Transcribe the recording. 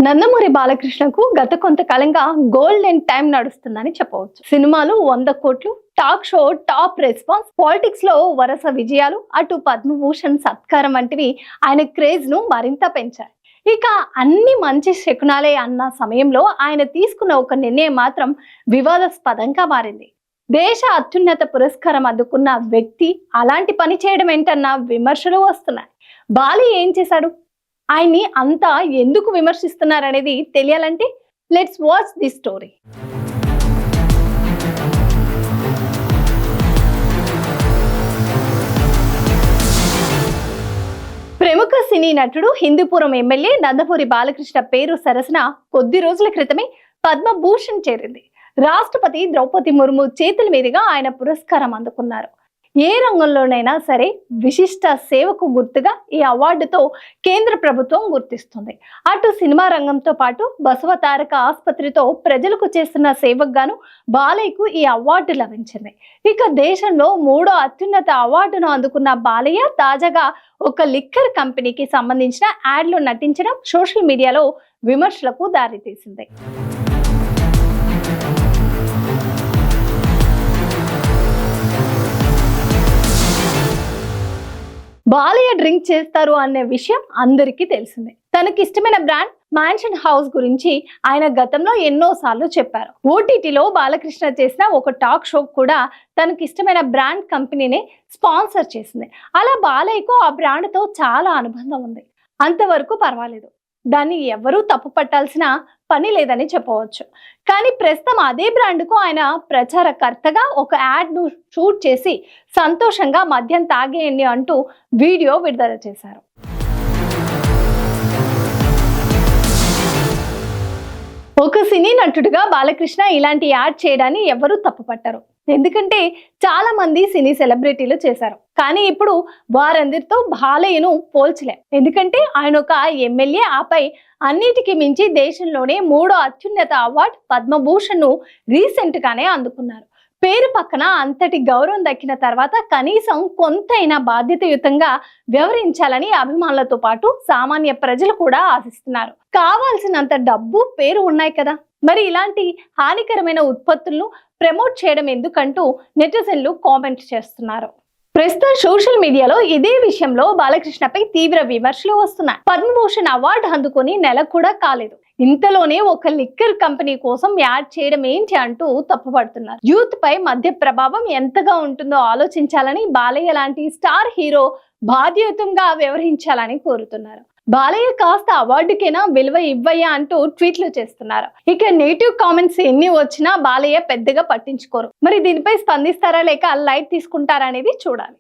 నందమూరి బాలకృష్ణకు గత కొంతకాలంగా golden time నడుస్తుందని చెప్పవచ్చు. సినిమాలు 100 కోట్లు, talk show top response, politics లో వరుస విజయాలు, అటు పద్మభూషణ్ సత్కారం వంటివి ఆయన క్రేజ్ ను మరింత పెంచాయి. ఇక అన్ని మంచి శకునాలే అన్న సమయంలో ఆయన తీసుకున్న ఒక నిర్ణయం మాత్రం వివాదాస్పదంగా మారింది. దేశ అత్యున్నత పురస్కారం అందుకున్న వ్యక్తి అలాంటి పని చేయడం ఏంటన్న విమర్శలు వస్తున్నాయి. బాలి ఏం చేశాడు? ఆయన్ని అంతా ఎందుకు విమర్శిస్తున్నారనేది తెలియాలంటే లెట్స్ వాచ్ ది స్టోరీ. ప్రముఖ సినీ నటుడు, హిందూపురం ఎమ్మెల్యే నందమూరి బాలకృష్ణ పేరు సరసన కొద్ది రోజుల క్రితమే పద్మభూషణ్ చేరింది. రాష్ట్రపతి ద్రౌపది ముర్ము చేతుల మీదుగా ఆయన పురస్కారం అందుకున్నారు. ఏ రంగంలోనైనా సరే విశిష్ట సేవకు గుర్తుగా ఈ అవార్డుతో కేంద్ర ప్రభుత్వం గుర్తిస్తుంది. అటు సినిమా రంగంతో పాటు బసవతారక ఆసుపత్రితో ప్రజలకు చేస్తున్న సేవకు గాను బాలయ్యకు ఈ అవార్డు లభించింది. ఇక దేశంలో 3వ అత్యున్నత అవార్డును అందుకున్న బాలయ్య తాజాగా ఒక లిక్కర్ కంపెనీకి సంబంధించిన యాడ్లో నటించడం సోషల్ మీడియాలో విమర్శలకు దారితీసింది. బాలయ్య డ్రింక్ చేస్తారు అనే విషయం అందరికీ తెలిసిందే. తనకి ఇష్టమైన బ్రాండ్ మ్యాన్షన్ హౌస్ గురించి ఆయన గతంలో ఎన్నోసార్లు చెప్పారు. ఓటీటీలో బాలకృష్ణ చేసిన ఒక టాక్ షో కూడా తనకి ఇష్టమైన బ్రాండ్ కంపెనీనే స్పాన్సర్ చేసింది. అలా బాలయ్యకు ఆ బ్రాండ్తో చాలా అనుబంధం ఉంది. అంతవరకు పర్వాలేదు, దాన్ని ఎవరూ తప్పు పట్టాల్సిన పని లేదని చెప్పవచ్చు. కానీ ప్రస్తుతం అదే బ్రాండ్కు ఆయన ప్రచారకర్తగా ఒక యాడ్ను షూట్ చేసి సంతోషంగా మద్యం తాగేయండి అంటూ వీడియో విడుదల చేశారు. ఒక సినీ నటుడిగా బాలకృష్ణ ఇలాంటి యాడ్ చేయడాన్ని ఎవరూ తప్పుపట్టారు. ఎందుకంటే చాలా మంది సినీ సెలబ్రిటీలు చేశారు. కానీ ఇప్పుడు వారందరితో బాలయ్యను పోల్చలేం. ఎందుకంటే ఆయన ఒక ఎమ్మెల్యే, ఆపై అన్నిటికీ మించి దేశంలోనే 3వ అత్యున్నత అవార్డు పద్మభూషణ్ ను రీసెంట్ గానే అందుకున్నారు. పేరు పక్కన అంతటి గౌరవం దక్కిన తర్వాత కనీసం కొంతైనా బాధ్యతయుతంగా వ్యవహరించాలని అభిమానులతో పాటు సామాన్య ప్రజలు కూడా ఆశిస్తున్నారు. కావాల్సినంత డబ్బు, పేరు ఉన్నాయి కదా, మరి ఇలాంటి హానికరమైన ఉత్పత్తులను ప్రమోట్ చేయడం ఎందుకంటూ నెటిజన్లు కామెంట్ చేస్తున్నారు. ప్రస్తుతం సోషల్ మీడియాలో ఇదే విషయంలో బాలకృష్ణపై తీవ్ర విమర్శలు వస్తున్నాయి. పద్మభూషణ్ అవార్డు అందుకొని నెల కూడా కాలేదు, ఇంతలోనే ఒక లిక్కర్ కంపెనీ కోసం యాడ్ చేయడం ఏంటి అంటూ తప్పుపడుతున్నారు. యూత్ పై మధ్య ప్రభావం ఎంతగా ఉంటుందో ఆలోచించాలని, బాలయ్య లాంటి స్టార్ హీరో బాధ్యతంగా వ్యవహరించాలని కోరుతున్నారు. బాలయ్య కాస్త అవార్డుకైనా విలువ ఇవ్వయ్యా అంటూ ట్వీట్లు చేస్తున్నారు. ఇక నెగిటివ్ కామెంట్స్ ఎన్ని వచ్చినా బాలయ్య పెద్దగా పట్టించుకోరు. మరి దీనిపై స్పందిస్తారా లేక లైట్ తీసుకుంటారా అనేది చూడాలి.